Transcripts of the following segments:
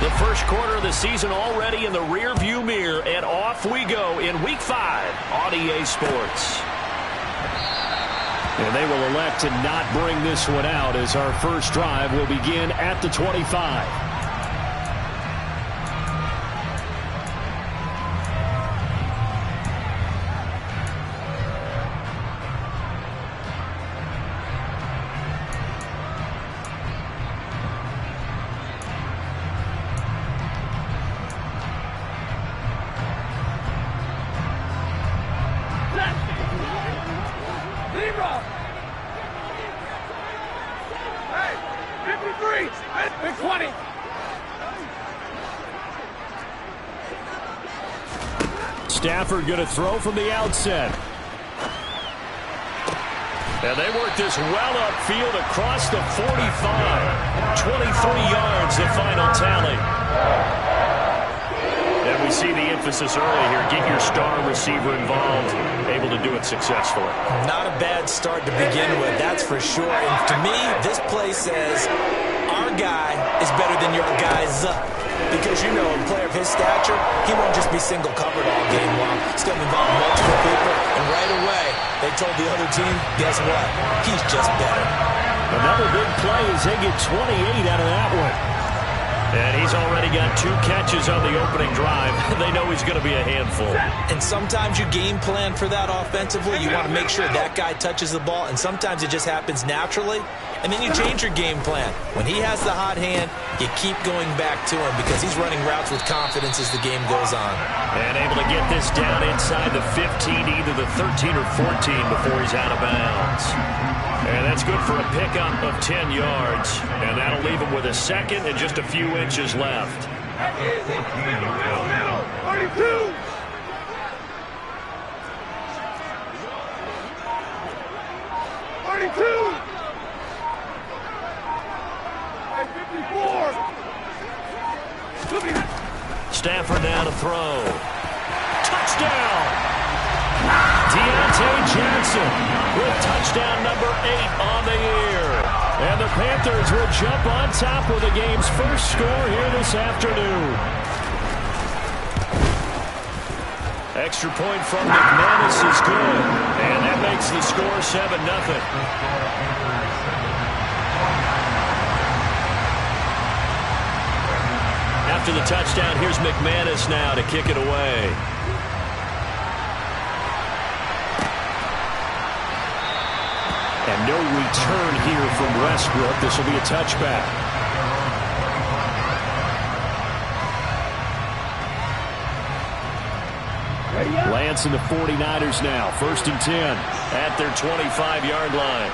The first quarter of the season already in the rearview mirror, and off we go in Week 5 on EA Sports. And they will elect to not bring this one out as our first drive will begin at the 25. Stafford going to throw from the outset. And they work this well upfield across the 45. 23 yards, the final tally. And we see the emphasis early here. Get your star receiver involved. Able to do it successfully. Not a bad start to begin with, that's for sure. And to me, this play says our guy is better than your guy's because, you know, a player of his stature, he won't just be single covered all game long. He's going to involve multiple people. And right away, they told the other team, guess what? He's just better. Another big play as they get 28 out of that one. And he's already got 2 catches on the opening drive. They know he's going to be a handful. And sometimes you game plan for that offensively. You want to make sure that guy touches the ball. And sometimes it just happens naturally. And then you change your game plan. When he has the hot hand, you keep going back to him because he's running routes with confidence as the game goes on. And able to get this down inside the 15, either the 13 or 14 before he's out of bounds. And that's good for a pickup of 10 yards. And that'll leave him with a second and just a few inches left. 32! 32! 54! Stafford now to throw. Touchdown! Deontay Johnson with touchdown number 8 on the year. And the Panthers will jump on top with the game's first score here this afternoon. Extra point from McManus is good. And that makes the score 7-0. After the touchdown, here's McManus now to kick it away. And no return here from Westbrook. This will be a touchback. Lance and the 49ers now. 1st and 10 at their 25-yard line.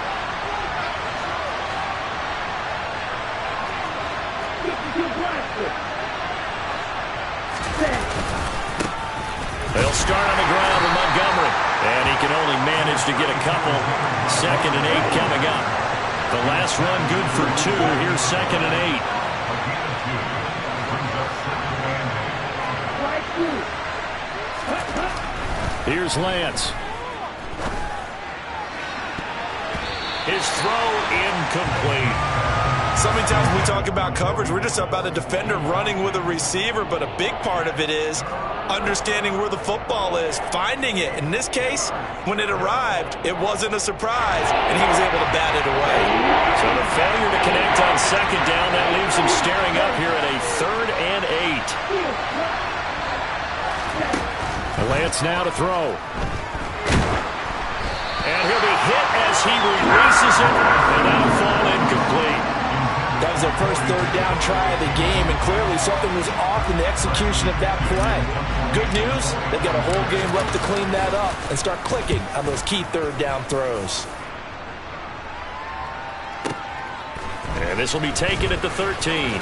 They'll start on the ground with Montgomery. And he can only manage to get a couple. 2nd and 8 coming up. The last run good for 2. Here's 2nd and 8. Here's Lance. His throw incomplete. So many times when we talk about coverage, we're just about a defender running with a receiver, but a big part of it is understanding where the football is, finding it. In this case, when it arrived, it wasn't a surprise, and he was able to bat it away. So the failure to connect on 2nd down, that leaves him staring up here at a 3rd and 8. Lance now to throw. And he'll be hit as he releases it, and that'll fall incomplete. That was their first 3rd down try of the game, and clearly something was off in the execution of that play. Good news, they've got a whole game left to clean that up and start clicking on those key 3rd down throws. And this will be taken at the 13.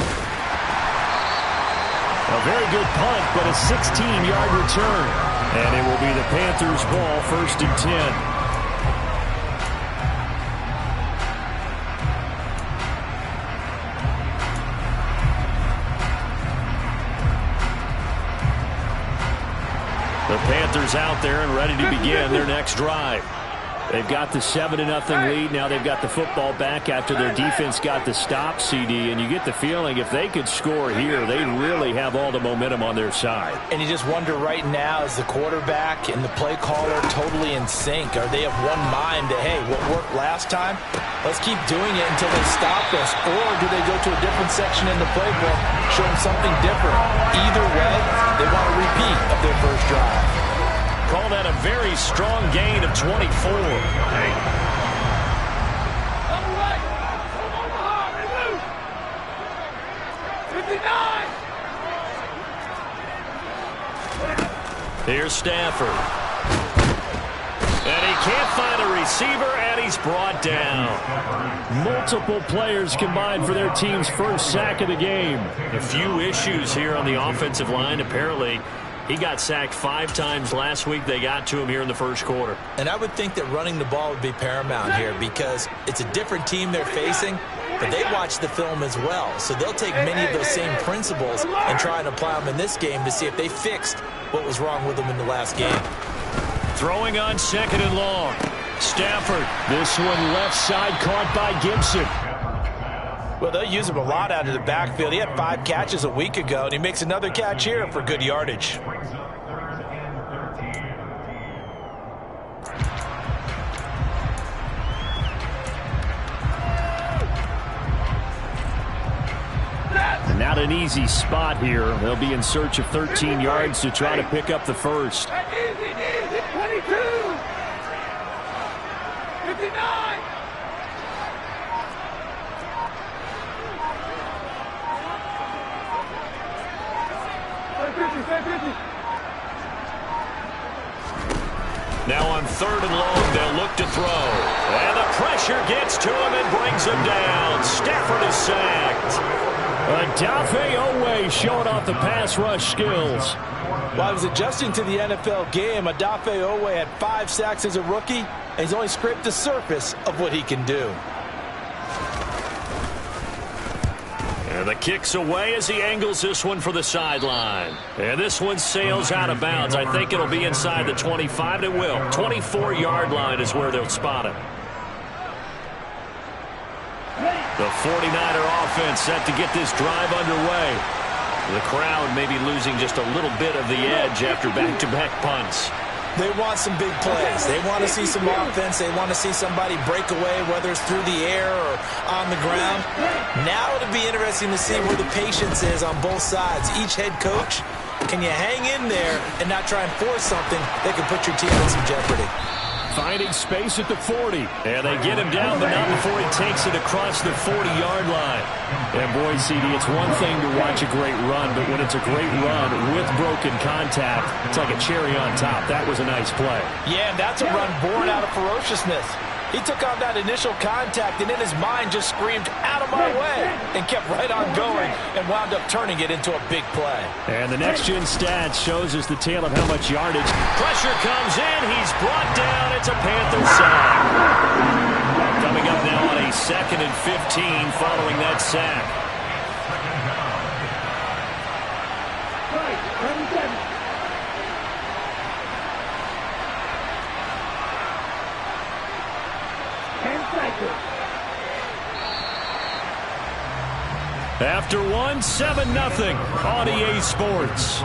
A very good punt, but a 16-yard return. And it will be the Panthers' ball, 1st and 10. The Panthers out there and ready to begin their next drive. They've got the 7-0 lead. Now they've got the football back after their defense got the stop, CD. And you get the feeling if they could score here, they really have all the momentum on their side. And you just wonder right now, is the quarterback and the play caller totally in sync? Are they of one mind that, hey, what worked last time, let's keep doing it until they stop us? Or do they go to a different section in the playbook, show them something different? Either way, they want a repeat of their first drive. Call that a very strong gain of 24. Here's Stafford. And he can't find a receiver, and he's brought down. Multiple players combined for their team's first sack of the game. A few issues here on the offensive line. Apparently, he got sacked 5 times last week. They got to him here in the first quarter. And I would think that running the ball would be paramount here because it's a different team they're facing, but they watch the film as well. So they'll take many of those same principles and try and apply them in this game to see if they fixed what was wrong with them in the last game. Throwing on 2nd and long. Stafford. This one left side caught by Gibson. Well, they'll use him a lot out of the backfield. He had 5 catches a week ago, and he makes another catch here for good yardage. Not an easy spot here. They'll be in search of 13 yards to try to pick up the first. 22. 59. Now on 3rd and long, they'll look to throw. And the pressure gets to him and brings him down. Stafford is sacked. Adafe Owe showing off the pass rush skills. While he was adjusting to the NFL game, Adafe Owe had 5 sacks as a rookie, and he's only scraped the surface of what he can do. And the kick's away as he angles this one for the sideline. And this one sails out of bounds. I think it'll be inside the 25. It will. 24-yard line is where they'll spot it. The 49er offense set to get this drive underway. The crowd may be losing just a little bit of the edge after back-to-back punts. They want some big plays. They want to see some offense. They want to see somebody break away, whether it's through the air or on the ground. Now it'll be interesting to see where the patience is on both sides. Each head coach, can you hang in there and not try and force something that can put your team in some jeopardy? Finding space at the 40. And they get him down, but not before he takes it across the 40-yard line. And boy, CD, it's one thing to watch a great run, but when it's a great run with broken contact, it's like a cherry on top. That was a nice play. Yeah, and that's a run born out of ferociousness. He took on that initial contact and in his mind just screamed, "Out of my way," and kept right on going and wound up turning it into a big play. And the next-gen stats shows us the tale of how much yardage. Pressure comes in. He's brought down. It's a Panther sack. Coming up now on a 2nd and 15 following that sack. After one, 7-0 on EA Sports.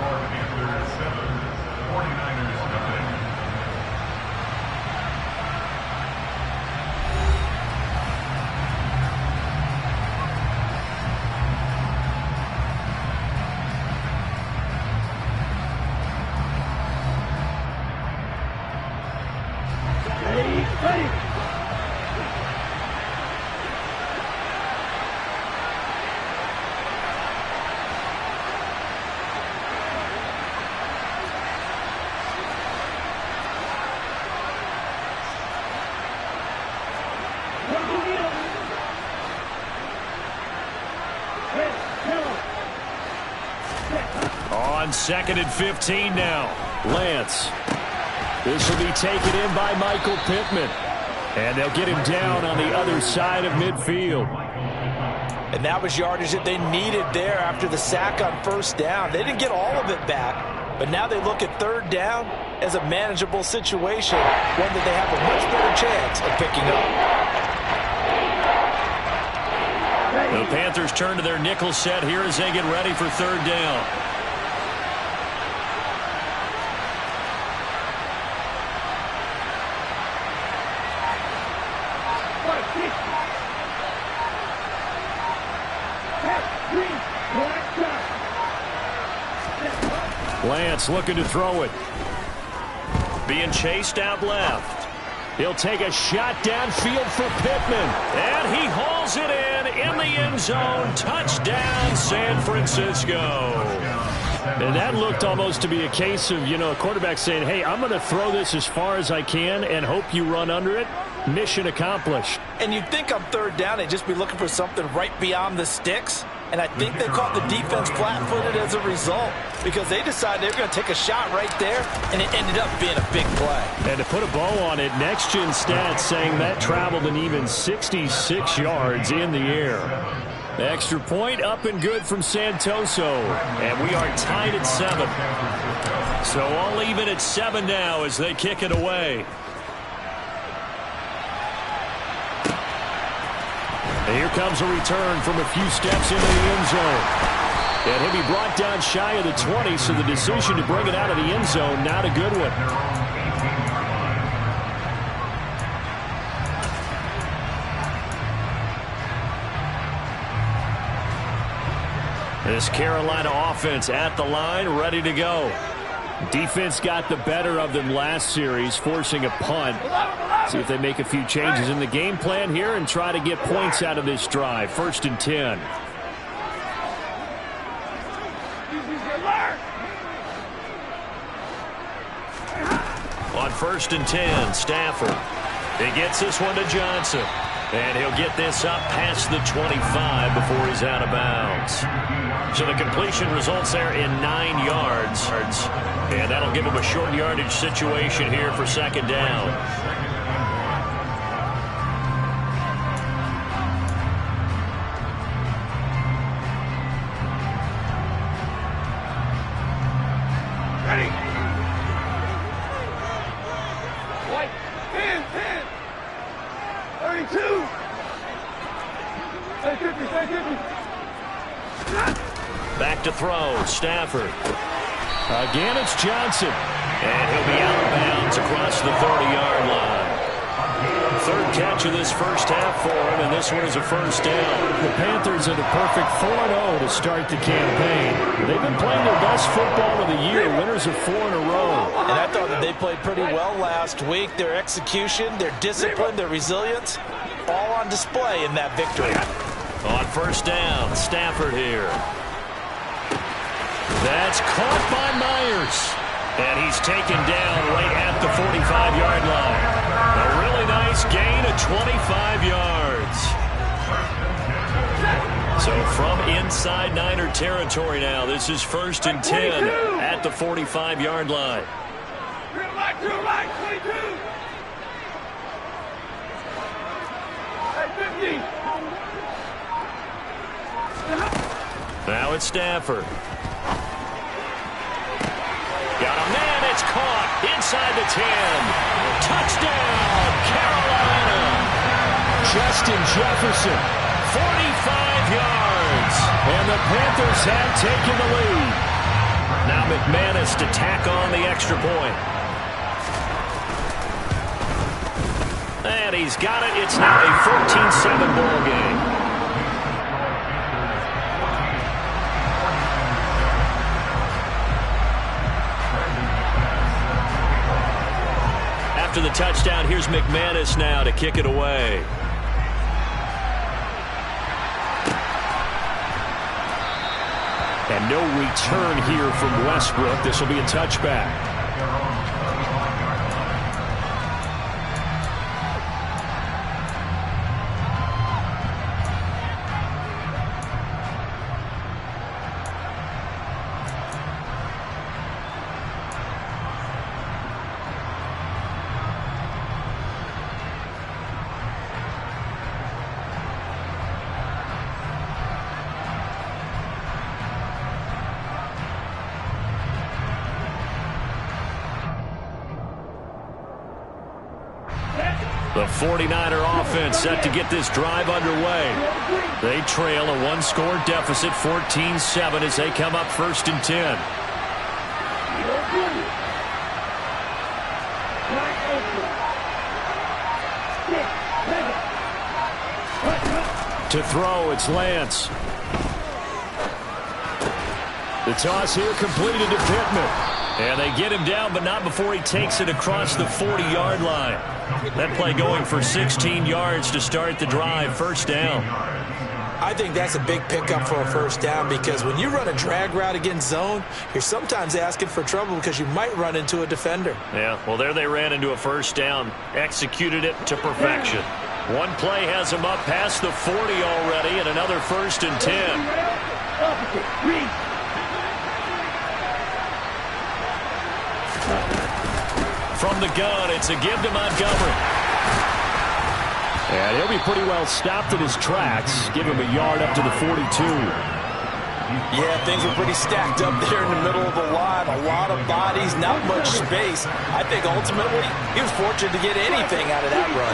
On 2nd and 15 now. Lance. This will be taken in by Michael Pittman. And they'll get him down on the other side of midfield. And that was yardage that they needed there after the sack on 1st down. They didn't get all of it back, but now they look at 3rd down. as a manageable situation, one that they have a much better chance of picking up. The Panthers turn to their nickel set here as they get ready for third down. Lance looking to throw it. Being chased out left. He'll take a shot downfield for Pittman. And he hauls it in the end zone. Touchdown, San Francisco. And that looked almost to be a case of, a quarterback saying, hey, I'm going to throw this as far as I can and hope you run under it. Mission accomplished. And you'd think on third down they'd just be looking for something right beyond the sticks. And I think they caught the defense flat-footed as a result because they decided they were going to take a shot right there, and it ended up being a big play. And to put a bow on it, Next Gen Stats saying that traveled an even 66 yards in the air. The extra point up and good from Santoso. And we are tied at 7. So all even at 7 now as they kick it away. And here comes a return from a few steps into the end zone. And he'll be brought down shy of the 20, so the decision to bring it out of the end zone, not a good one. This Carolina offense at the line, ready to go. Defense got the better of them last series, forcing a punt. See if they make a few changes in the game plan here and try to get points out of this drive. 1st and 10. On 1st and 10, Stafford. He gets this one to Johnson. And he'll get this up past the 25 before he's out of bounds. So the completion results there in 9 yards. And that'll give him a short yardage situation here for 2nd down. Ready? White, 10, 10. 32. Stay 50, stay 50. Back to throw, Stafford. Again, it's Johnson. And he'll be out of bounds across the 30-yard line. 3rd catch of this first half for him, and this one is a 1st down. The Panthers are the perfect 4-0 to start the campaign. They've been playing their best football of the year, winners of 4 in a row. And I thought that they played pretty well last week. Their execution, their discipline, their resilience, all on display in that victory. On 1st down, Stafford here. That's caught by Myers. And he's taken down right at the 45-yard line. A really nice gain of 25 yards. So from inside Niner territory now, this is 1st and 10 at the 45-yard line. To the right, 22. Hey, 50. Now it's Stafford. Got a man, it's caught inside the 10. Touchdown, Carolina. Justin Jefferson. 45 yards. And the Panthers have taken the lead. Now McManus to tack on the extra point. And he's got it. It's now a 14-7 ball game. After the touchdown, here's McManus now to kick it away. And no return here from Westbrook. This will be a touchback. The 49er offense set to get this drive underway. They trail a one-score deficit, 14-7, as they come up 1st and 10. To throw, it's Lance. The toss here completed to Pittman. And they get him down, but not before he takes it across the 40-yard line. That play going for 16 yards to start the drive. 1st down. I think that's a big pickup for a 1st down, because when you run a drag route against zone, you're sometimes asking for trouble because you might run into a defender. Yeah, well, there they ran into a 1st down. Executed it to perfection. One play has him up past the 40 already, and another 1st and 10. From the gun, it's a give to Montgomery. And he'll be pretty well stopped in his tracks. Give him a yard up to the 42. Yeah, things were pretty stacked up there in the middle of the line. A lot of bodies, not much space. I think ultimately he was fortunate to get anything out of that run.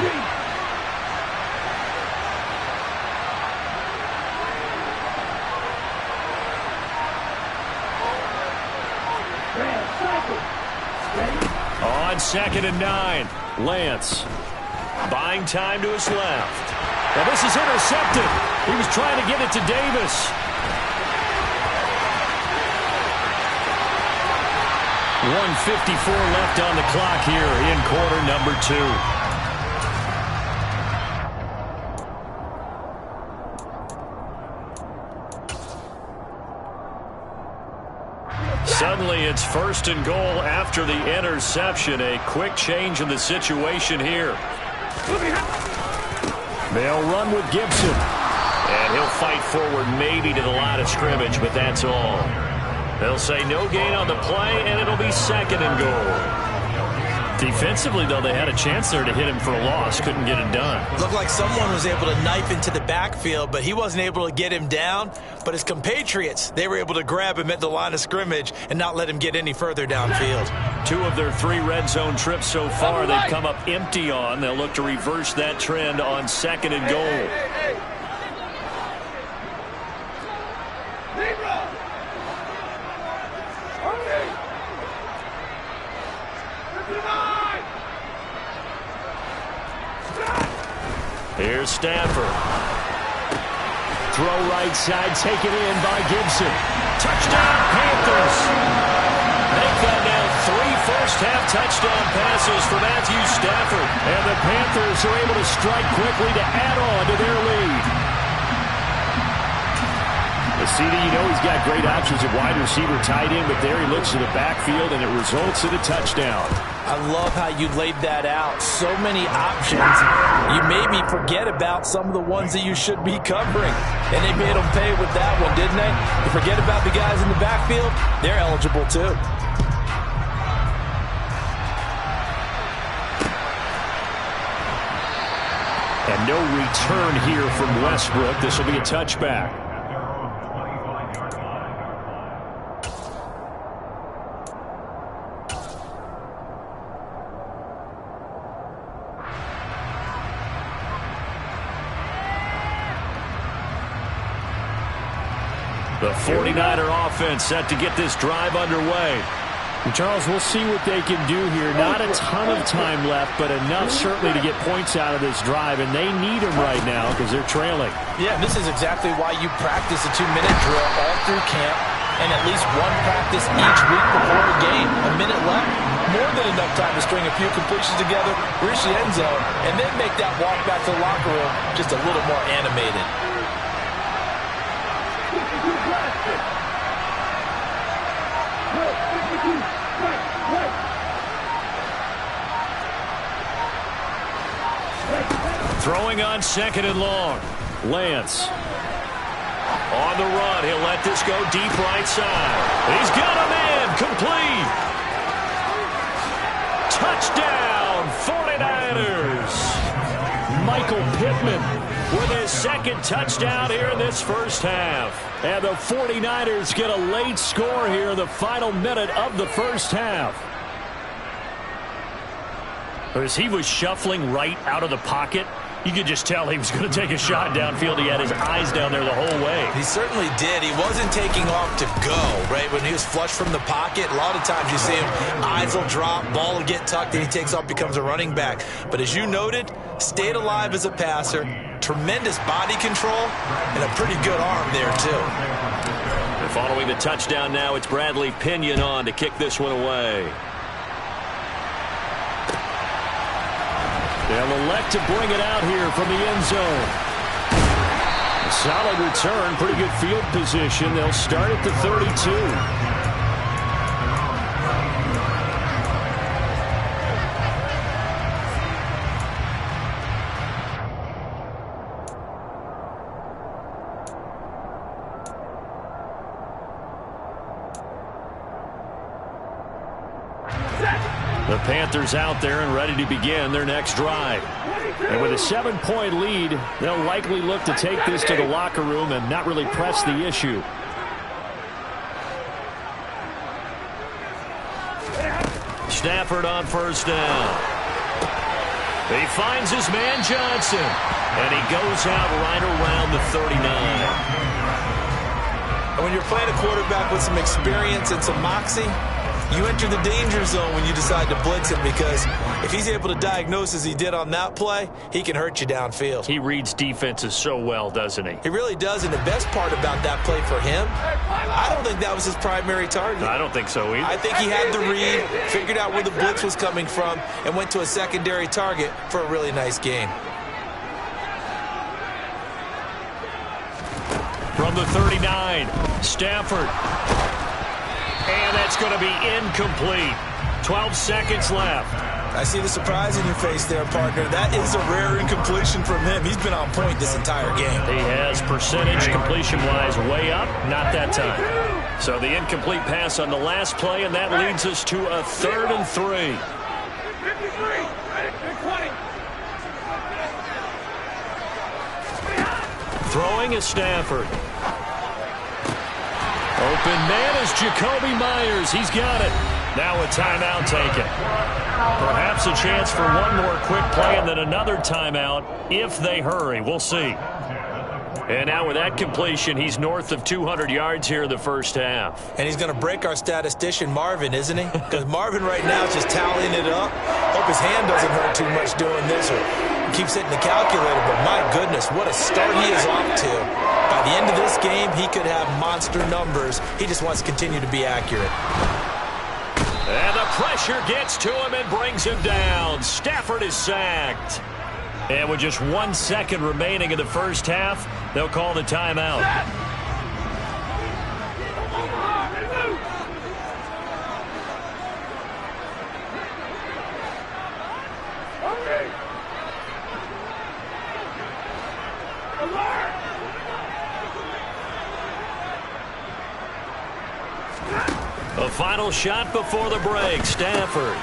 On 2nd and 9, Lance buying time to his left. Now this is intercepted. He was trying to get it to Davis. 1:54 left on the clock here in quarter number 2. Suddenly, it's 1st and goal after the interception. A quick change in the situation here. They'll run with Gibson. And he'll fight forward maybe to the line of scrimmage, but that's all. They'll say no gain on the play, and it'll be 2nd and goal. Defensively, though, they had a chance there to hit him for a loss. Couldn't get it done. Looked like someone was able to knife into the backfield, but he wasn't able to get him down. But his compatriots, they were able to grab him at the line of scrimmage and not let him get any further downfield. 2 of their 3 red zone trips so far they've come up empty on. They'll look to reverse that trend on 2nd and goal. Here's Stafford. Throw right side, taken in by Gibson. Touchdown, Panthers. Make that now 3 first-half touchdown passes for Matthew Stafford. And the Panthers are able to strike quickly to add on to their lead. The CD, you know he's got great options at wide receiver, tight end, but there he looks to the backfield, and it results in a touchdown. I love how you laid that out. So many options. You made me forget about some of the ones that you should be covering. And they made them pay with that one, didn't they? You forget about the guys in the backfield, they're eligible too. And no return here from Westbrook. This will be a touchback. The 49er offense set to get this drive underway. And Charles, we'll see what they can do here. Not a ton of time left, but enough certainly to get points out of this drive, and they need them right now because they're trailing. Yeah, this is exactly why you practice a 2-minute drill all through camp and at least one practice each week before a game. A minute left, more than enough time to string a few completions together, reach the end zone, and then make that walk back to the locker room just a little more animated. Throwing on 2nd and long. Lance. On the run. He'll let this go deep right side. He's got a man. Complete. Touchdown, 49ers. Michael Pittman with his 2nd touchdown here in this first half. And the 49ers get a late score here in the final minute of the first half. As he was shuffling right out of the pocket, you could just tell he was going to take a shot downfield. He had his eyes down there the whole way. He certainly did. He wasn't taking off to go, right? When he was flush from the pocket, a lot of times you see him, eyes will drop, ball will get tucked, and he takes off, becomes a running back. But as you noted, stayed alive as a passer, tremendous body control, and a pretty good arm there, too. Following the touchdown now, it's Bradley Pinion on to kick this one away. They'll elect to bring it out here from the end zone. A solid return, pretty good field position. They'll start at the 32. The Panthers out there and ready to begin their next drive. And with a 7-point lead, they'll likely look to take this to the locker room and not really press the issue. Stafford on first down. He finds his man Johnson, and he goes out right around the 39. And when you're playing a quarterback with some experience and some moxie, you enter the danger zone when you decide to blitz him, because if he's able to diagnose as he did on that play, he can hurt you downfield. He reads defenses so well, doesn't he? He really does, and the best part about that play for him, I don't think that was his primary target. I don't think so either. I think he had the read, figured out where the blitz was coming from, and went to a secondary target for a really nice gain. From the 39, Stafford. And that's going to be incomplete. 12 seconds left. I see the surprise in your face there, partner. That is a rare incompletion from him. He's been on point this entire game. He has percentage completion-wise way up. Not that time. So the incomplete pass on the last play, and that leads us to a 3rd and 3. 53. Throwing is Stafford. Open man is Jacoby Myers. He's got it. Now a timeout taken. Perhaps a chance for one more quick play and then another timeout if they hurry. We'll see. And now with that completion, he's north of 200 yards here in the first half. And he's going to break our statistician Marvin, isn't he? Because Marvin right now is just tallying it up. Hope his hand doesn't hurt too much doing this, or keeps hitting the calculator. But my goodness, what a start he is off to. By the end of this game, he could have monster numbers. He just wants to continue to be accurate. And the pressure gets to him and brings him down. Stafford is sacked. And with just 1 second remaining in the first half, they'll call the timeout. A final shot before the break. Stafford.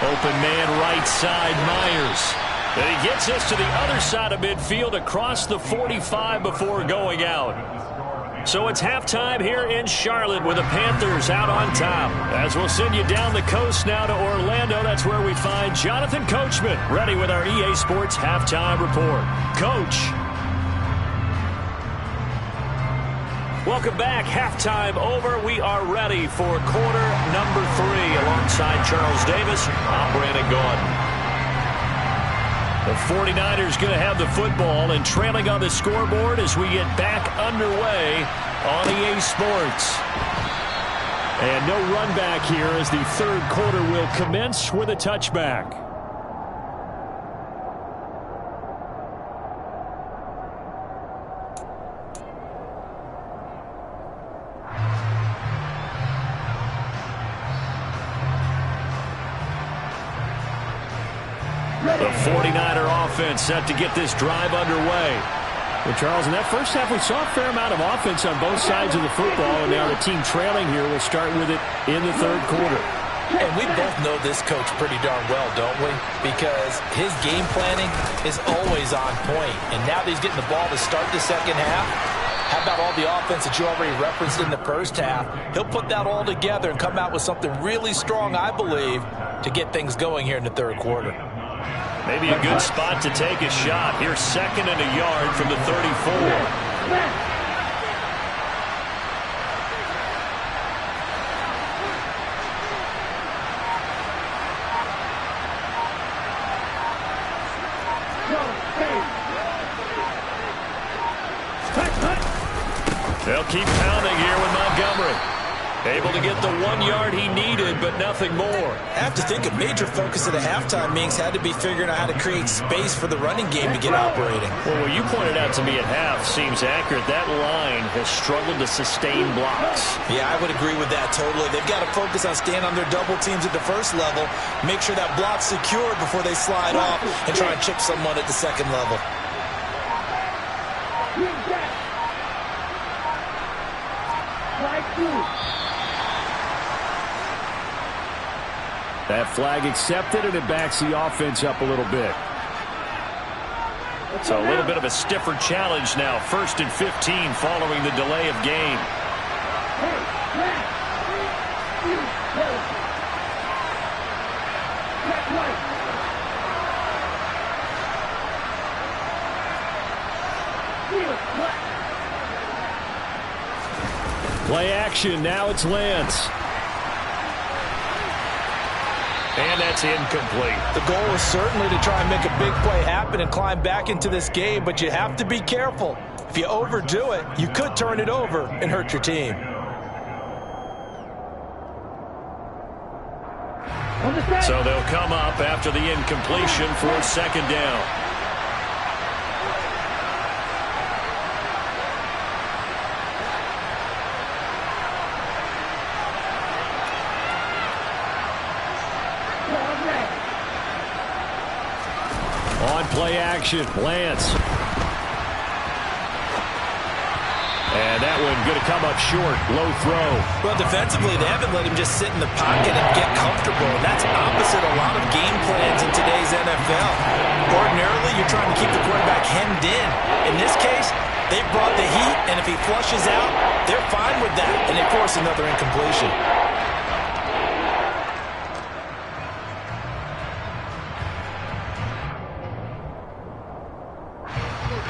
Open man right side, Myers. And he gets us to the other side of midfield across the 45 before going out. So it's halftime here in Charlotte with the Panthers out on top. As we'll send you down the coast now to Orlando, that's where we find Jonathan Coachman ready with our EA Sports halftime report. Coach. Welcome back. Halftime over. We are ready for quarter number 3. Alongside Charles Davis, I'm Brandon Gaudin. The 49ers going to have the football and trailing on the scoreboard as we get back underway on EA Sports. And no run back here as the third quarter will commence with a touchback. The 49er offense set to get this drive underway. Well, Charles, in that first half, we saw a fair amount of offense on both sides of the football, and now the team trailing here will start with it in the third quarter. And we both know this coach pretty darn well, don't we? Because his game planning is always on point. And now that he's getting the ball to start the second half, How about all the offense that you already referenced in the first half? He'll put that all together and come out with something really strong, I believe, to get things going here in the third quarter. Maybe a good spot to take a shot. Here's 2nd and a yard from the 34. They'll keep pounding here with Montgomery. Able to get the 1 yard he needed, but nothing more. I have to think a major focus of the halftime meetings had to be figuring out how to create space for the running game to get operating. Well, what you pointed out to me at half seems accurate. That line has struggled to sustain blocks. Yeah, I would agree with that totally. They've got to focus on staying on their double teams at the first level, make sure that block's secured before they slide off and try and chip someone at the second level. That flag accepted, and it backs the offense up a little bit. So a little bit of a stiffer challenge now. 1st and 15 following the delay of game. Play action. Now it's Lance. And that's incomplete. The goal is certainly to try and make a big play happen and climb back into this game, but you have to be careful. If you overdo it, you could turn it over and hurt your team. So they'll come up after the incompletion for 2nd down. On play action, Lance. And that one going to come up short. Low throw. Well, defensively, they haven't let him just sit in the pocket and get comfortable. And that's opposite a lot of game plans in today's NFL. Ordinarily, you're trying to keep the quarterback hemmed in. In this case, they brought the heat, and if he flushes out, they're fine with that, and they force another incompletion.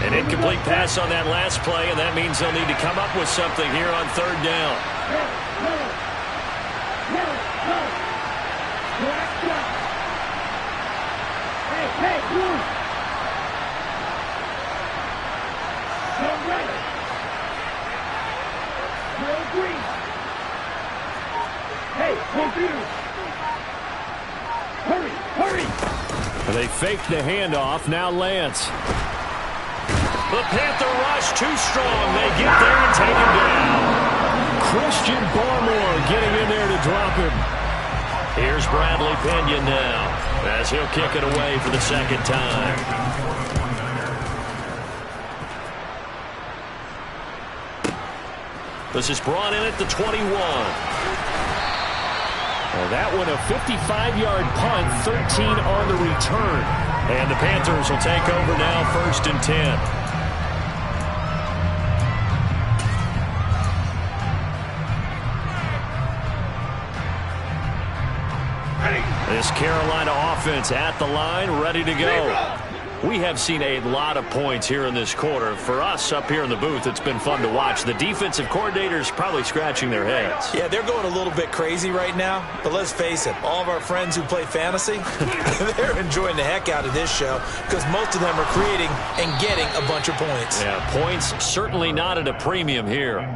An incomplete pass on that last play, and that means they'll need to come up with something here on 3rd down. They faked the handoff. Now Lance. The Panther rush too strong. They get there and take him down. Christian Barmore getting in there to drop him. Here's Bradley Pinion now as he'll kick it away for the 2nd time. This is brought in at the 21. Well, that one a 55-yard punt, 13 on the return. And the Panthers will take over now, 1st and 10. This Carolina offense at the line, ready to go. We have seen a lot of points here in this quarter. For us up here in the booth, it's been fun to watch. The defensive coordinators probably scratching their heads. Yeah, they're going a little bit crazy right now. But let's face it, all of our friends who play fantasy, they're enjoying the heck out of this show because most of them are creating and getting a bunch of points. Yeah, points certainly not at a premium here.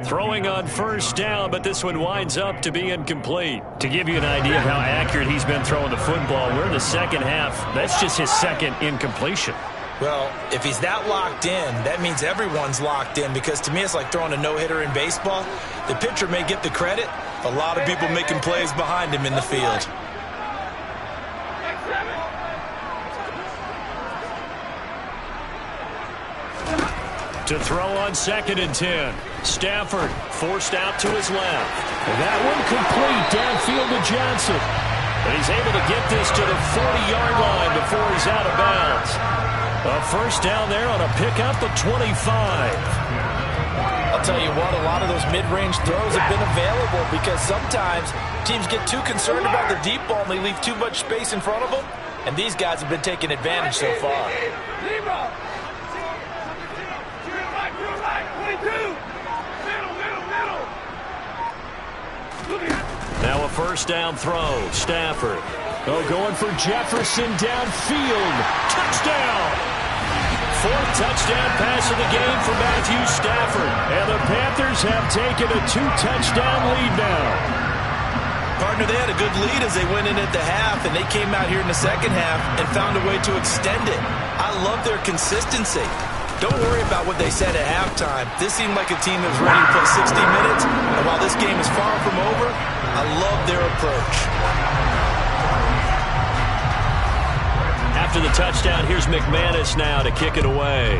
Throwing on 1st down, but this one winds up to be incomplete. To give you an idea of how accurate he's been throwing the football, we're in the 2nd half. That's just his 2nd incompletion. Well, if he's that locked in, that means everyone's locked in because to me it's like throwing a no-hitter in baseball. The pitcher may get the credit. A lot of people making plays behind him in the field. To throw on 2nd and 10. Stafford forced out to his left. And that one complete downfield to Johnson. And he's able to get this to the 40-yard line before he's out of bounds. A 1st down there on a pickup of 25. I'll tell you what, a lot of those mid-range throws have been available because sometimes teams get too concerned about the deep ball and they leave too much space in front of them, and these guys have been taking advantage so far. Now a first down throw. Stafford. Oh, going for Jefferson downfield. Touchdown! Fourth touchdown pass of the game for Matthew Stafford. And the Panthers have taken a 2-touchdown lead now. Partner, they had a good lead as they went in at the half, and they came out here in the second half and found a way to extend it. I love their consistency. Don't worry about what they said at halftime. This seemed like a team that was ready to play 60 minutes, and while this game is far from over, I love their approach. After the touchdown, here's McManus now to kick it away.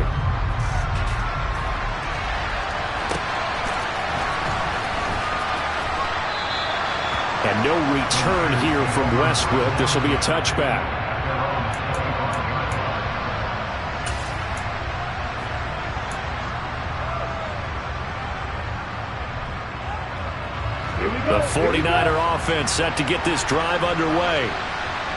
And no return here from Westbrook. This will be a touchback. The 49er offense set to get this drive underway.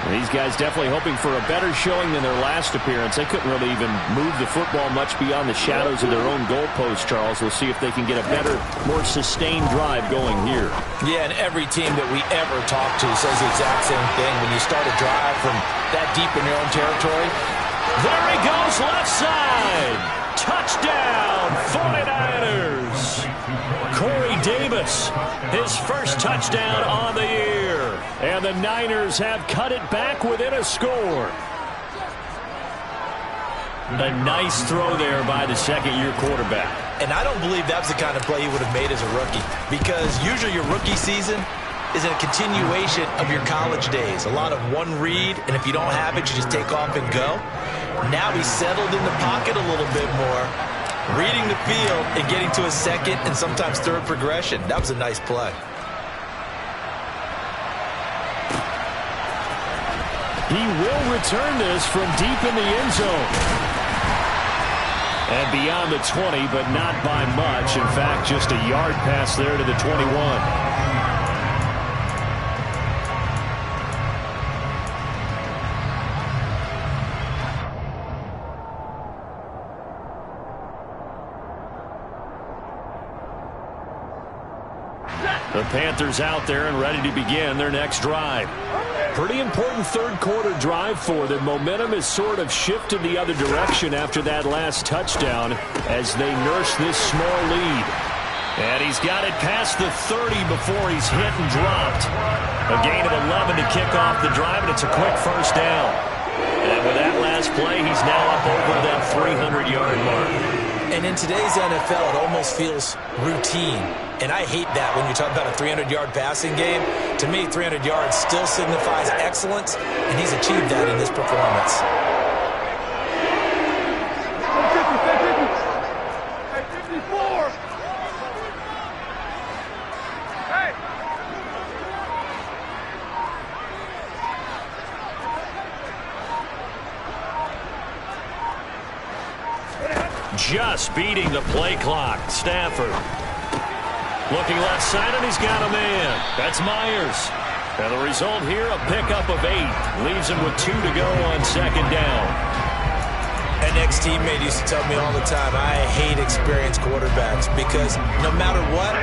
These guys definitely hoping for a better showing than their last appearance. They couldn't really even move the football much beyond the shadows of their own goalpost, Charles. We'll see if they can get a better, more sustained drive going here. Yeah, and every team that we ever talk to says the exact same thing. When you start a drive from that deep in your own territory. There he goes, left side. Touchdown, 49ers. Corey Davis, his first touchdown on the year. And the Niners have cut it back within a score. A nice throw there by the second-year quarterback. And I don't believe that's the kind of play he would have made as a rookie, because usually your rookie season is a continuation of your college days. A lot of one read, and if you don't have it, you just take off and go. Now he's settled in the pocket a little bit more, reading the field and getting to a second and sometimes third progression. That was a nice play. He will return this from deep in the end zone. And beyond the 20, but not by much. In fact, just a yard pass there to the 21. The Panthers out there and ready to begin their next drive. Pretty important third quarter drive for them. Momentum has sort of shifted the other direction after that last touchdown as they nurse this small lead. And he's got it past the 30 before he's hit and dropped. A gain of 11 to kick off the drive, and it's a quick first down. And with that last play, he's now up over that 300-yard mark. And in today's NFL, it almost feels routine. And I hate that when you talk about a 300-yard passing game. To me, 300 yards still signifies excellence, and he's achieved that in this performance. Just beating the play clock. Stafford. Looking left side, and he's got a man. That's Myers. And the result here, a pickup of 8. Leaves him with 2 to go on second down. An ex-teammate used to tell me all the time, I hate experienced quarterbacks because no matter what,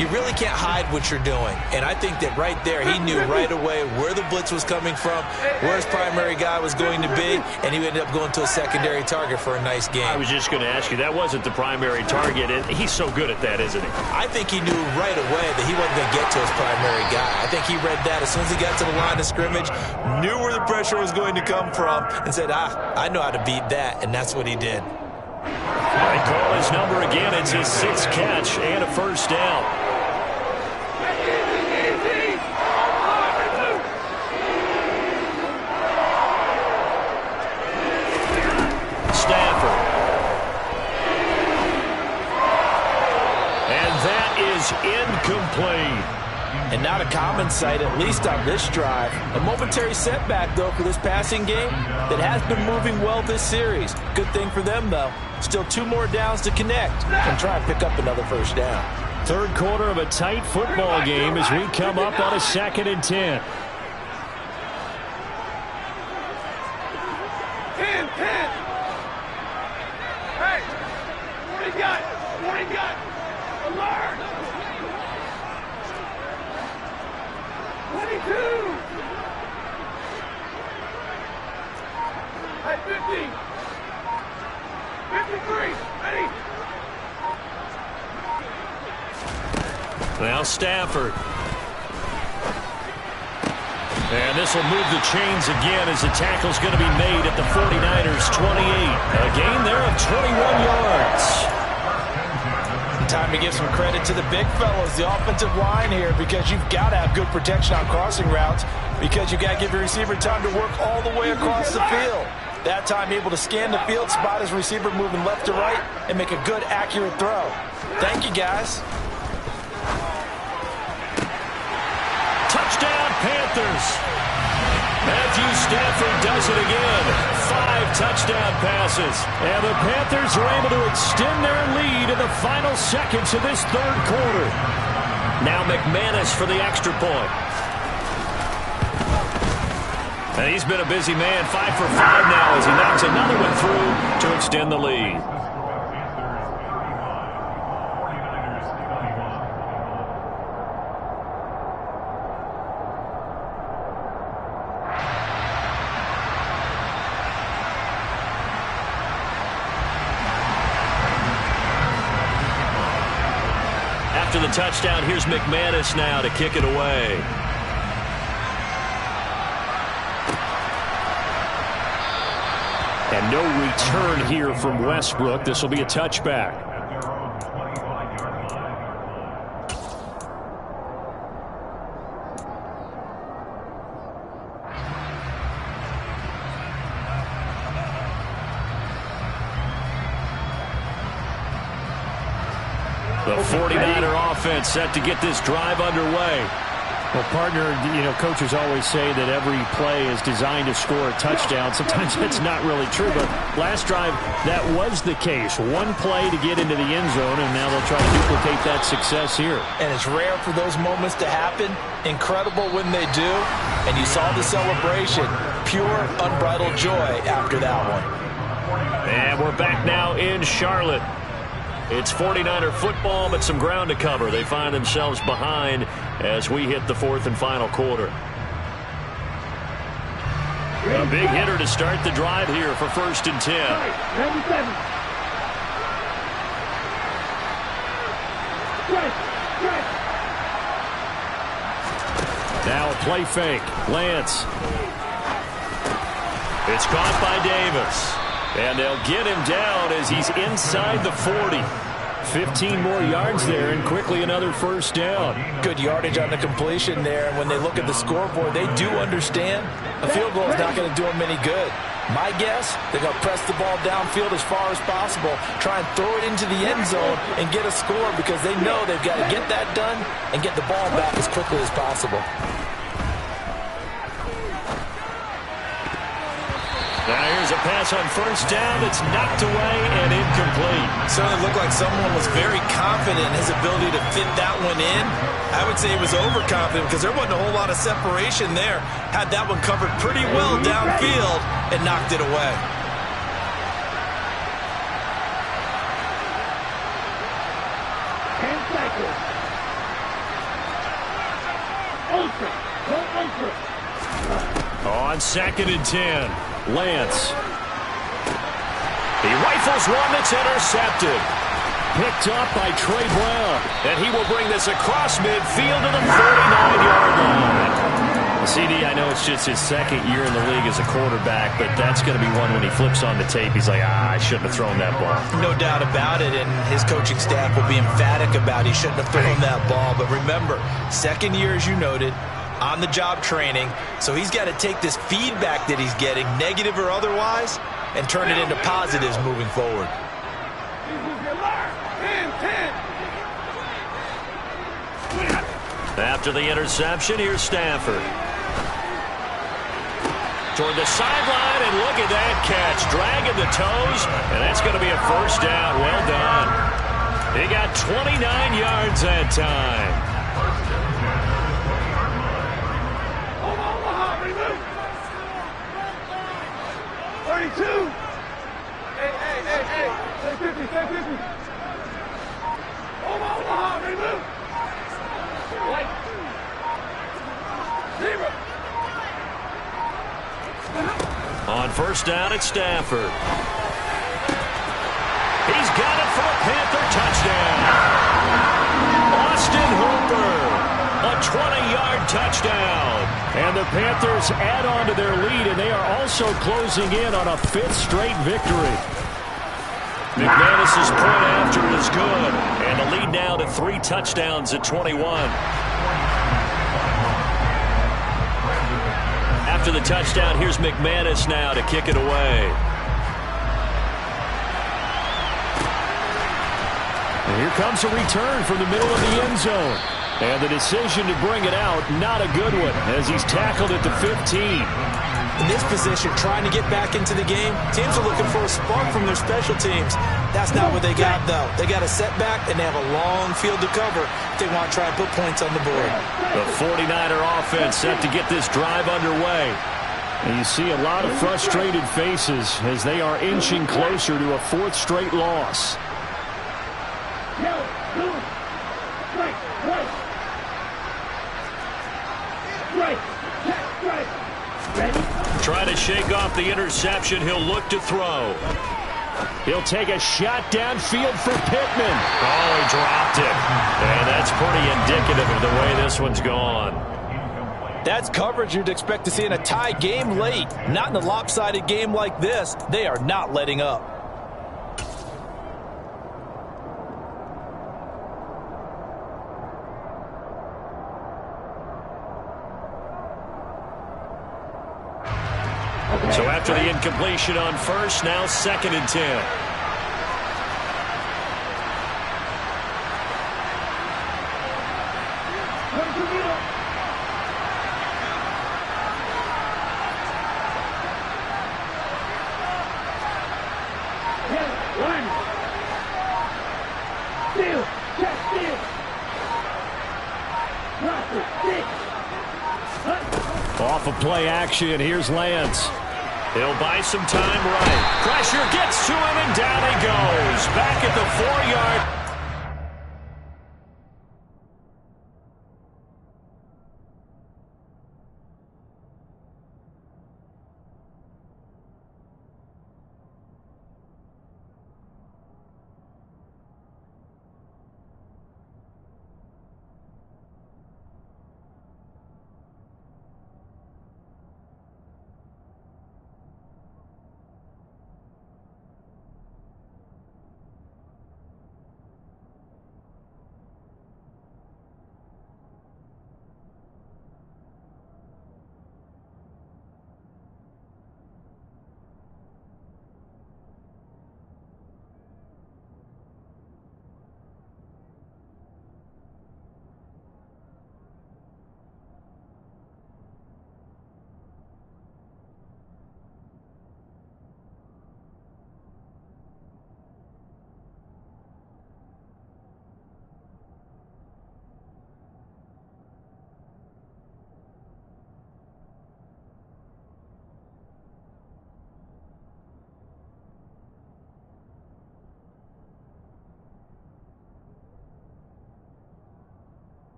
you really can't hide what you're doing. And I think that right there, he knew right away where the blitz was coming from, where his primary guy was going to be, and he ended up going to a secondary target for a nice game. I was just going to ask you, that wasn't the primary target, and he's so good at that, isn't he? I think he knew right away that he wasn't going to get to his primary guy. I think he read that as soon as he got to the line of scrimmage, knew where the pressure was going to come from, and said, I know how to beat that, and that's what he did. I call his number again. It's his 6th catch and a first down. Stafford. And that is incomplete. And not a common sight, at least on this drive. A momentary setback, though, for this passing game that has been moving well this series. Good thing for them, though. Still 2 more downs to connect and try and pick up another first down. Third quarter of a tight football game as we come up on a 2nd and 10. 10, 10. Hey, what do you got? What do you got? Alert! 22. Hey, 50. 53. Ready? Now Stafford. And this will move the chains again as the tackle's going to be made at the 49ers 28. A gain there of 21 yards. Time to give some credit to the big fellas, the offensive line here, because you've got to have good protection on crossing routes, because you've got to give your receiver time to work all the way across the field. That time able to scan the field, spot his receiver moving left to right, and make a good, accurate throw. Thank you, guys. Touchdown, Panthers. Matthew Stafford does it again. 5 touchdown passes. And the Panthers are able to extend their lead in the final seconds of this third quarter. Now McManus for the extra point. And he's been a busy man. 5 for 5 now as he knocks another one through to extend the lead. After the touchdown, here's McManus now to kick it away. And no return here from Westbrook. This will be a touchback. The 49er offense set to get this drive underway. Well, partner, coaches always say that every play is designed to score a touchdown. Sometimes that's not really true, but last drive, that was the case. One play to get into the end zone, and now they'll try to duplicate that success here. And it's rare for those moments to happen. Incredible when they do. And you saw the celebration. Pure, unbridled joy after that one. And we're back now in Charlotte. It's 49er football, but some ground to cover. They find themselves behind as we hit the 4th and final quarter. A big hitter to start the drive here for 1st and 10. 97. Now a play fake. Lance. It's caught by Davis. And they'll get him down as he's inside the 40. 15 more yards there, and quickly another first down. Good yardage on the completion there. And when they look at the scoreboard, they do understand a field goal is not going to do them any good. My guess, they're going to press the ball downfield as far as possible, try and throw it into the end zone and get a score, because they know they've got to get that done and get the ball back as quickly as possible. Now here's a pass on first down that's knocked away and incomplete. Certainly looked like someone was very confident in his ability to fit that one in. I would say he was overconfident because there wasn't a whole lot of separation there. Had that one covered pretty well downfield and knocked it away. On 2nd and 10. Lance. He rifles one that's intercepted. Picked up by Trey Brown. And he will bring this across midfield to the 49-yard line. CD, I know it's just his 2nd year in the league as a quarterback, but that's going to be one when he flips on the tape. He's like, I shouldn't have thrown that ball. No doubt about it, and his coaching staff will be emphatic about he shouldn't have thrown that ball. But remember, 2nd year, as you noted, on-the-job training, so he's got to take this feedback that he's getting, negative or otherwise, and turn it into positives moving forward. 10, 10. After the interception, here's Stafford. Toward the sideline, and look at that catch. Dragging the toes, and that's going to be a first down. Well done. He got 29 yards that time. Omaha, remove. 32. Hey. Stay 50. Omaha, remove. White. 0. On first down, it's Stafford. He's got it for a Panther touchdown. Austin Hooper, a 20-yard touchdown. And the Panthers add on to their lead, and they are also closing in on a 5th straight victory. McManus's point after is good, and the lead now to 3 touchdowns at 21. After the touchdown, here's McManus now to kick it away. And here comes a return from the middle of the end zone. And the decision to bring it out, not a good one, as he's tackled at the 15. In this position, trying to get back into the game, teams are looking for a spark from their special teams. That's not what they got, though. They got a setback, and they have a long field to cover if they want to try and put points on the board. The 49er offense set to get this drive underway. And you see a lot of frustrated faces as they are inching closer to a 4th straight loss. Trying to shake off the interception. He'll look to throw. He'll take a shot downfield for Pittman. Oh, he dropped it. And that's pretty indicative of the way this one's gone. That's coverage you'd expect to see in a tie game late. Not in a lopsided game like this. They are not letting up. So after the incompletion on first, now 2nd and 10. Off of play action, here's Lance. He'll buy some time right. Pressure gets to him, and down he goes. Back at the 4-yard.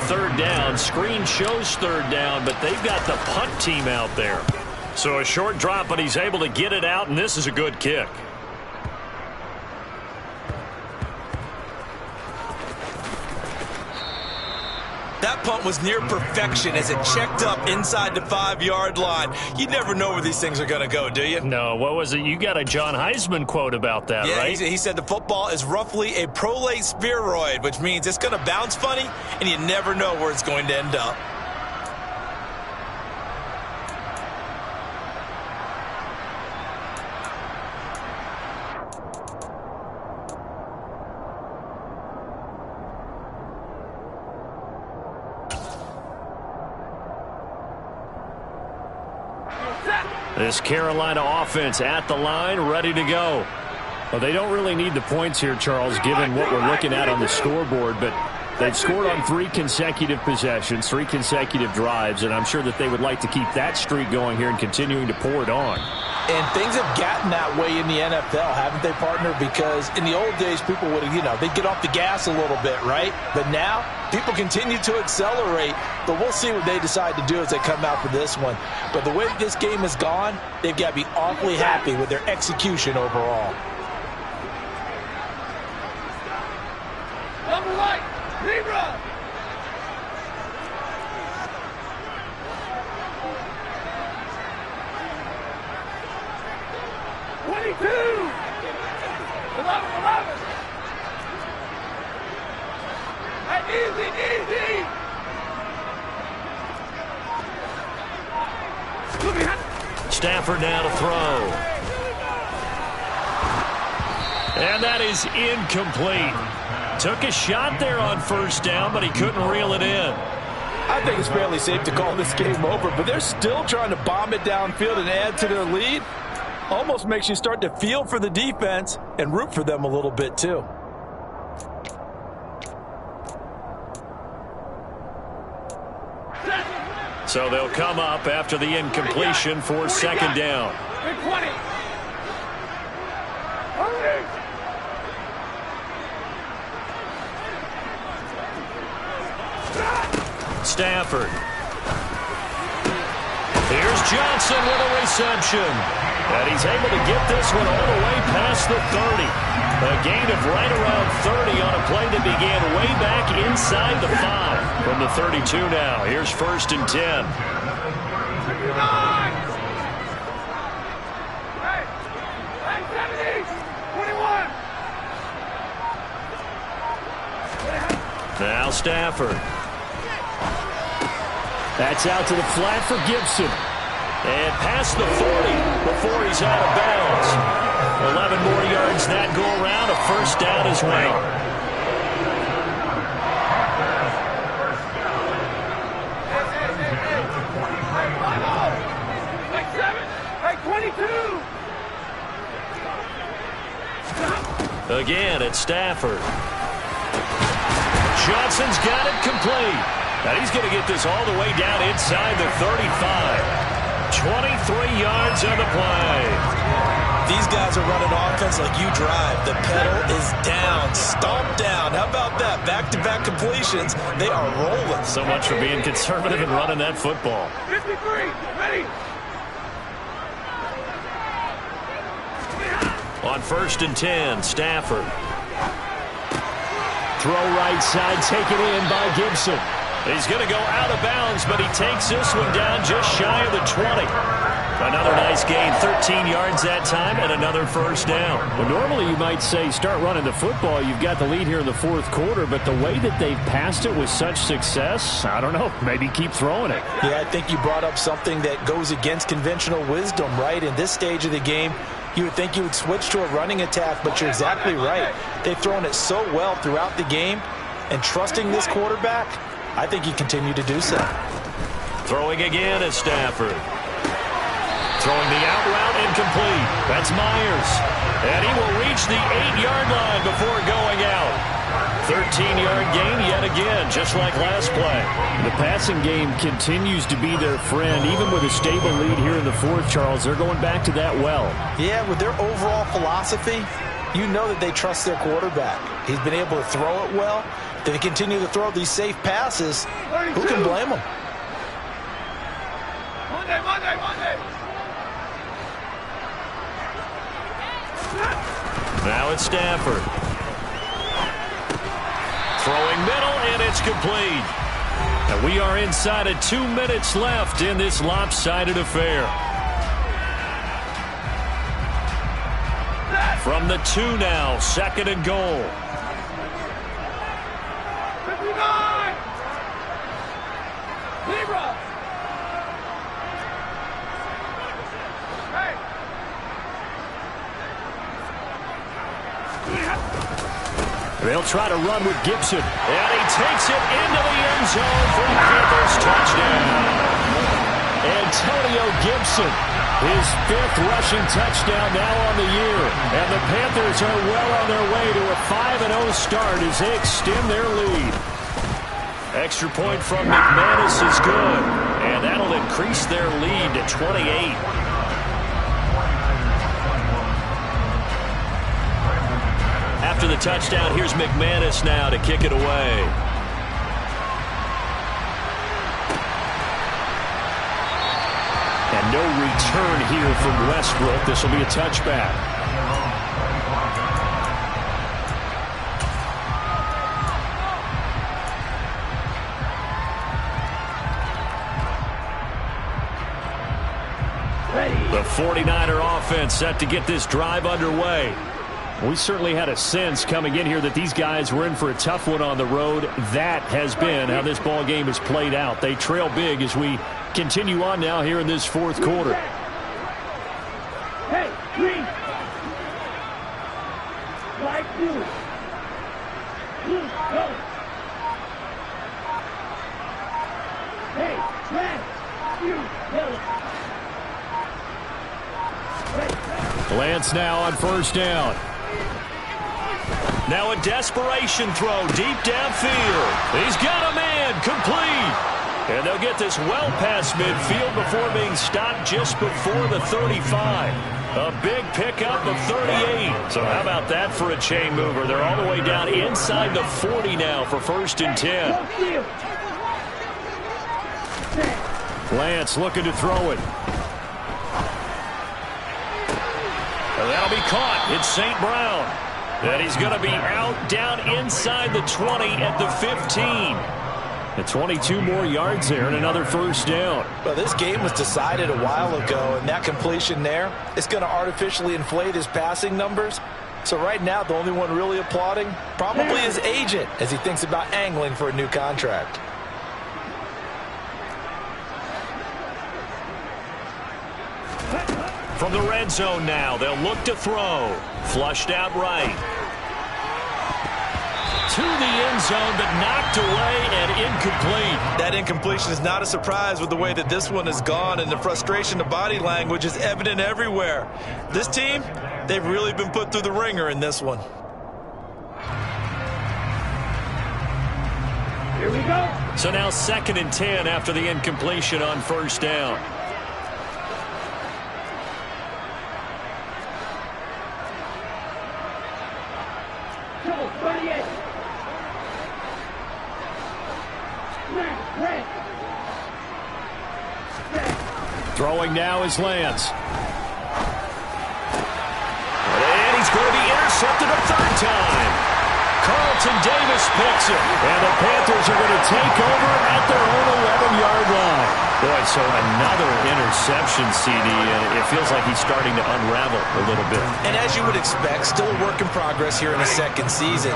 third down. Screen shows third down, but they've got the punt team out there. So a short drop, but he's able to get it out, and this is a good kick. That punt was near perfection as it checked up inside the 5-yard line. You never know where these things are going to go, do you? No, what was it? You got a John Heisman quote about that, yeah, right? He said the football is roughly a prolate spheroid, which means it's going to bounce funny, and you never know where it's going to end up. This Carolina offense at the line, ready to go. Well, they don't really need the points here, Charles, given what we're looking at on the scoreboard, but they've scored on 3 consecutive possessions, 3 consecutive drives, and I'm sure that they would like to keep that streak going here and continuing to pour it on. And things have gotten that way in the NFL, haven't they, partner? Because in the old days, people would have, they'd get off the gas a little bit, right? But now, people continue to accelerate, but we'll see what they decide to do as they come out for this one. But the way that this game has gone, they've got to be awfully happy with their execution overall. Number right, Libra. Easy. Stafford now to throw. And that is incomplete. Took a shot there on first down, but he couldn't reel it in. I think it's fairly safe to call this game over, but they're still trying to bomb it downfield and add to their lead. Almost makes you start to feel for the defense and root for them a little bit too. So they'll come up after the incompletion for second down. Stafford. Here's Johnson with a reception. And he's able to get this one all the way past the 30. A gain of right around 30 on a play that began way back inside the 5. From the 32 now. Here's 1st and 10. Now Stafford. That's out to the flat for Gibson. And past the 40 before he's out of bounds. 11 more yards that go around. A first down as well. Again, it's Stafford. Johnson's got it complete. And he's going to get this all the way down inside the 35. 23 yards on the play. These guys are running offense like you drive. The pedal is down, stomped down. How about that? Back-to-back completions. They are rolling. So much for being conservative and running that football. 53, ready. On 1st and 10, Stafford. Throw right side, taken in by Gibson. He's going to go out of bounds, but he takes this one down just shy of the 20. Another nice gain, 13 yards that time, and another first down. Well, normally you might say start running the football. You've got the lead here in the 4th quarter, but the way that they've passed it with such success, I don't know, maybe keep throwing it. Yeah, I think you brought up something that goes against conventional wisdom, right? In this stage of the game, you would think you would switch to a running attack, but you're exactly right. They've thrown it so well throughout the game, and trusting this quarterback, I think you continue to do so. Throwing again is Stafford. Throwing the out route incomplete. That's Myers. And he will reach the 8-yard line before going out. 13-yard gain yet again, just like last play. The passing game continues to be their friend. Even with a stable lead here in the 4th, Charles, they're going back to that well. Yeah, with their overall philosophy, you know that they trust their quarterback. He's been able to throw it well. they continue to throw these safe passes. Who can blame them? Monday. Now it's Stafford. Throwing middle, and it's complete. And we are inside of 2 minutes left in this lopsided affair. From the 2 now, 2nd and goal. 59! Libra! Hey! They'll try to run with Gibson. And he takes it into the end zone for the Panthers touchdown. Antonio Gibson, his 5th rushing touchdown now on the year. And the Panthers are well on their way to a 5-0 start as they extend their lead. Extra point from McManus is good. And that'll increase their lead to 28. After the touchdown, here's McManus now to kick it away. And no return here from Westbrook. This will be a touchback. The 49er offense set to get this drive underway. We certainly had a sense coming in here that these guys were in for a tough one on the road. That has been how this ball game has played out. They trail big as we continue on now here in this 4th quarter. Hey, green! Like you! Go! Hey, red! You! Yellow! Lance now on 1st down. Now a desperation throw deep downfield. He's got a man complete. And they'll get this well past midfield before being stopped just before the 35. A big pickup of 38. So how about that for a chain mover? They're all the way down inside the 40 now for 1st and 10. Lance looking to throw it. And that'll be caught. It's St. Brown. And he's going to be out down inside the 20 at the 15. The 22 more yards there and another 1st down. Well, this game was decided a while ago, and that completion there is going to artificially inflate his passing numbers. So right now, the only one really applauding probably his agent as he thinks about angling for a new contract. From the red zone now, they'll look to throw. Flushed out right. To the end zone, but knocked away and incomplete. That incompletion is not a surprise with the way that this one has gone, and the frustration of body language is evident everywhere. This team, they've really been put through the ringer in this one. Here we go. So now 2nd and 10 after the incompletion on 1st down. Throwing now is Lance. And he's going to be intercepted a 3rd time. Carlton Davis picks it. And the Panthers are going to take over at their own 11-yard line. Boy, so another interception, CD. And it feels like he's starting to unravel a little bit. And as you would expect, still a work in progress here in the 2nd season.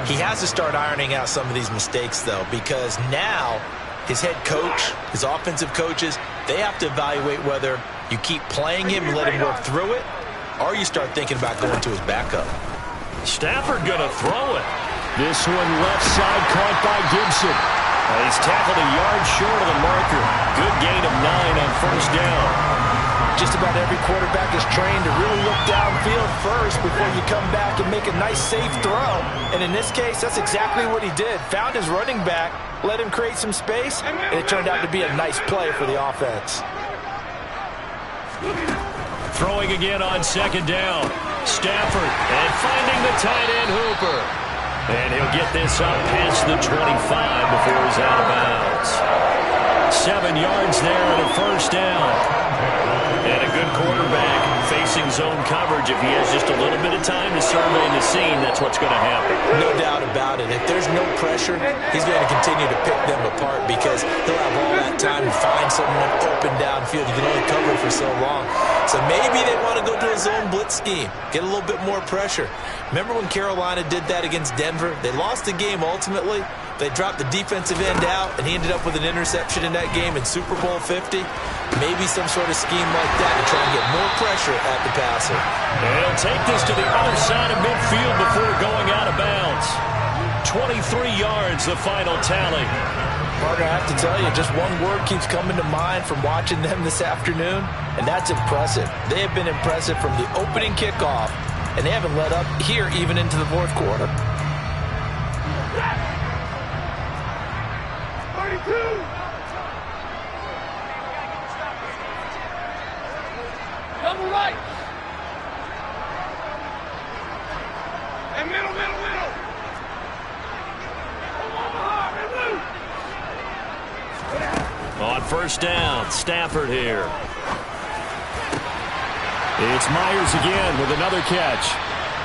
He has to start ironing out some of these mistakes, though, because now his head coach, his offensive coaches, they have to evaluate whether you keep playing him and let him work through it, or you start thinking about going to his backup. Stafford going to throw it. This one left side caught by Gibson. He's tackled a yard short of the marker. Good gain of 9 on 1st down. Just about every quarterback is trained to really look downfield first before you come back and make a nice, safe throw. And in this case, that's exactly what he did. Found his running back, let him create some space, and it turned out to be a nice play for the offense. Throwing again on 2nd down. Stafford, and finding the tight end Hooper. And he'll get this up past the 25 before he's out of bounds. 7 yards there and a first down. And a good quarterback facing zone coverage. If he has just a little bit of time to survey the scene, that's what's going to happen. No doubt about it. If there's no pressure, he's going to continue to pick them apart because he'll have all that time to find someone open downfield. You can only cover for so long. So maybe they want to go to a zone blitz scheme, get a little bit more pressure. Remember when Carolina did that against Denver? They lost the game ultimately. They dropped the defensive end out, and he ended up with an interception in that game in Super Bowl 50. Maybe some sort of scheme like that to try and get more pressure at the passer. And he'll take this to the other side of midfield before going out of bounds. 23 yards, the final tally. Partner, I have to tell you, just one word keeps coming to mind from watching them this afternoon, and that's impressive. They have been impressive from the opening kickoff, and they haven't let up here even into the fourth quarter. 32! Double right! And middle! On first down, Stafford here. It's Myers again with another catch.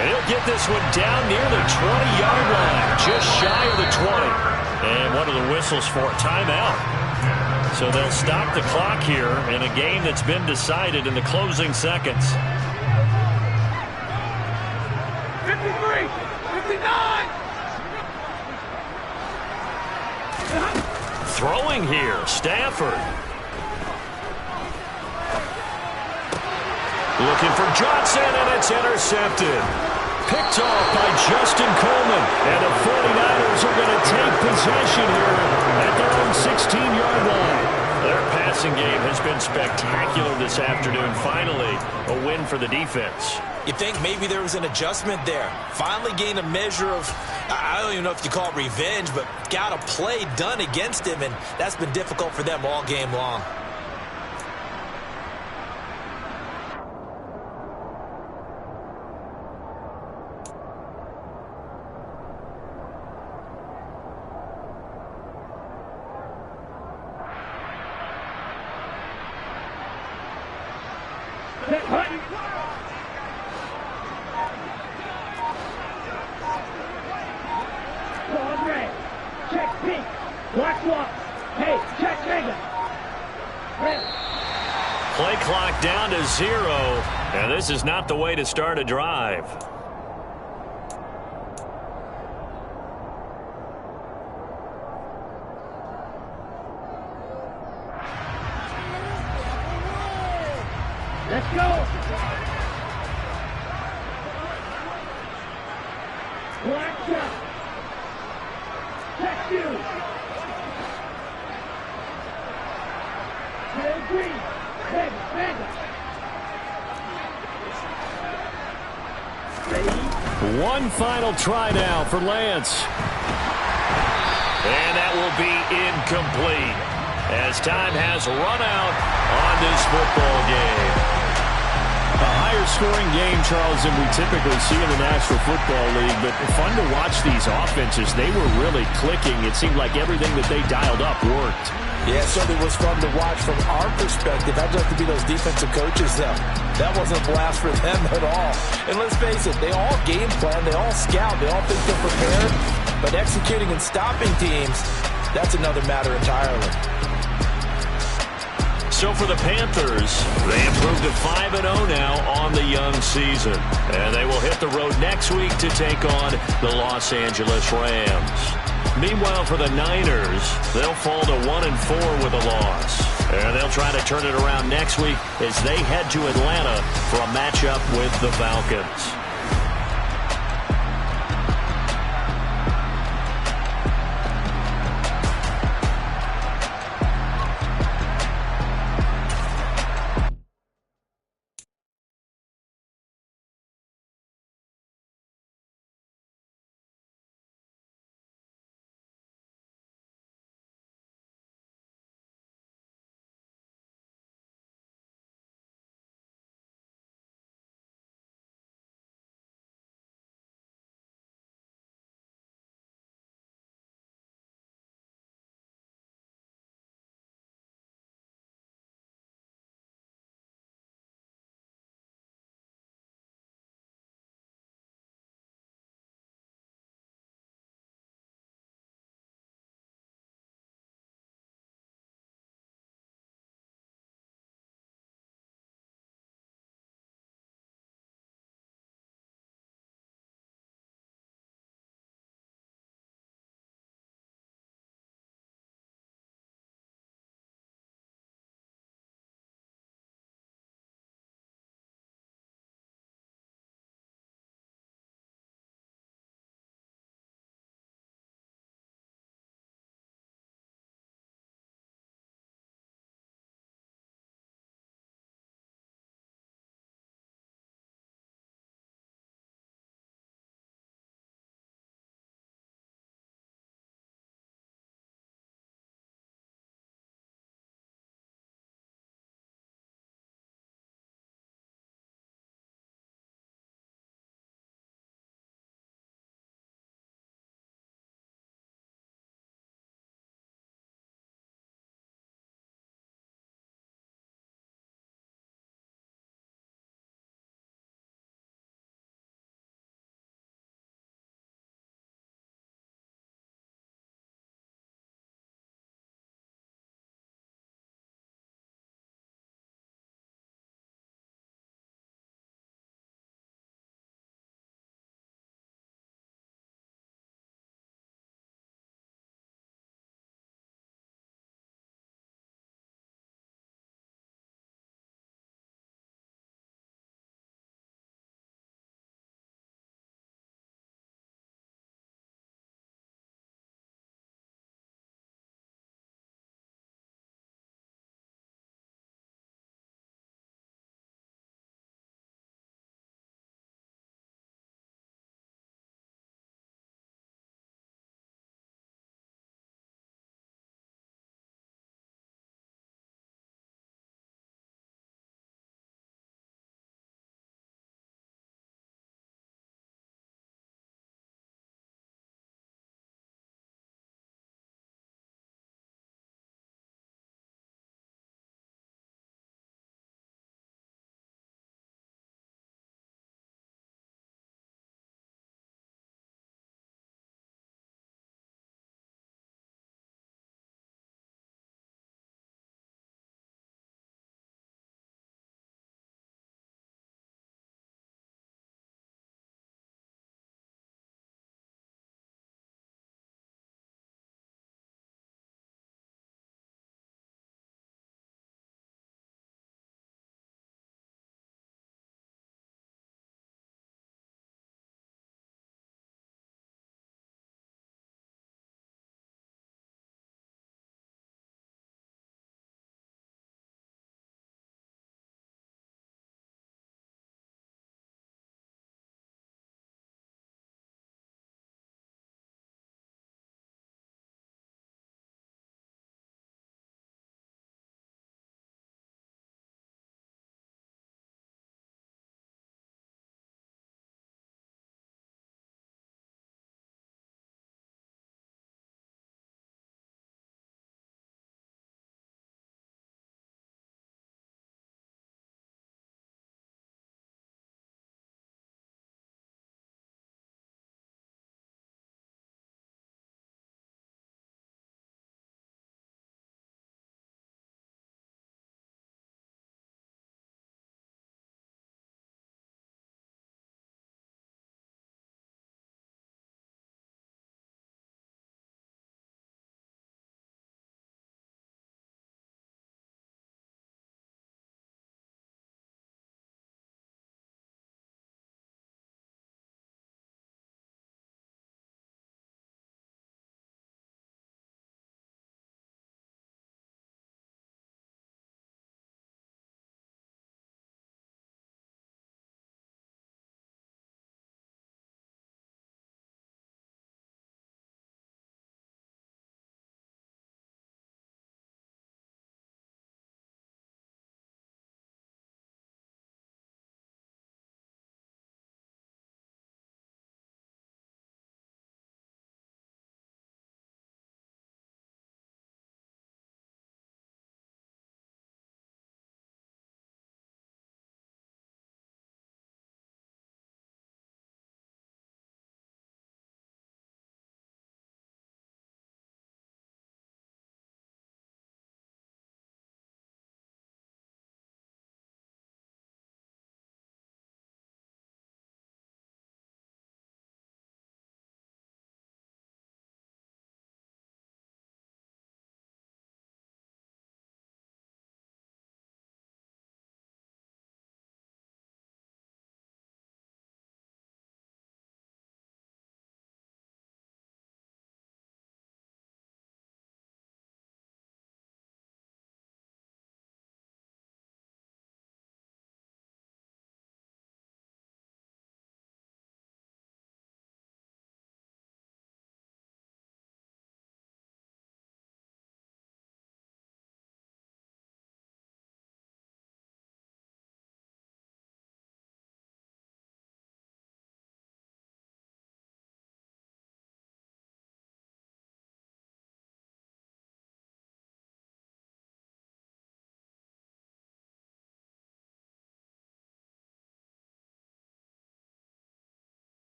And he'll get this one down near the 20-yard line, just shy of the 20. And what are the whistles for? Timeout. So they'll stop the clock here in a game that's been decided in the closing seconds. 53! 59! Throwing here, Stafford. Looking for Johnson, and it's intercepted. Picked off by Justin Coleman. And the 49ers are going to take possession here at their own 16-yard line. Their passing game has been spectacular this afternoon. Finally, a win for the defense. You think maybe there was an adjustment there. Finally gained a measure of, I don't even know if you call it revenge, but got a play done against him, and that's been difficult for them all game long. Play clock down to 0, and this is not the way to start a drive. Let's go! Black shot! Check you! Green! One final try now for Lance. And that will be incomplete as time has run out on this football game. A higher scoring game, Charles, than we typically see in the National Football League, but fun to watch these offenses. They were really clicking. It seemed like everything that they dialed up worked. Yeah, it certainly was fun to watch from our perspective. I'd like to be those defensive coaches, though. That wasn't a blast for them at all. And let's face it, they all game plan, they all scout, they all think they're prepared. But executing and stopping teams, that's another matter entirely. So for the Panthers, they improved to 5-0 now on the young season. And they will hit the road next week to take on the Los Angeles Rams. Meanwhile, for the Niners, they'll fall to 1-4 with a loss. And they'll try to turn it around next week as they head to Atlanta for a matchup with the Falcons.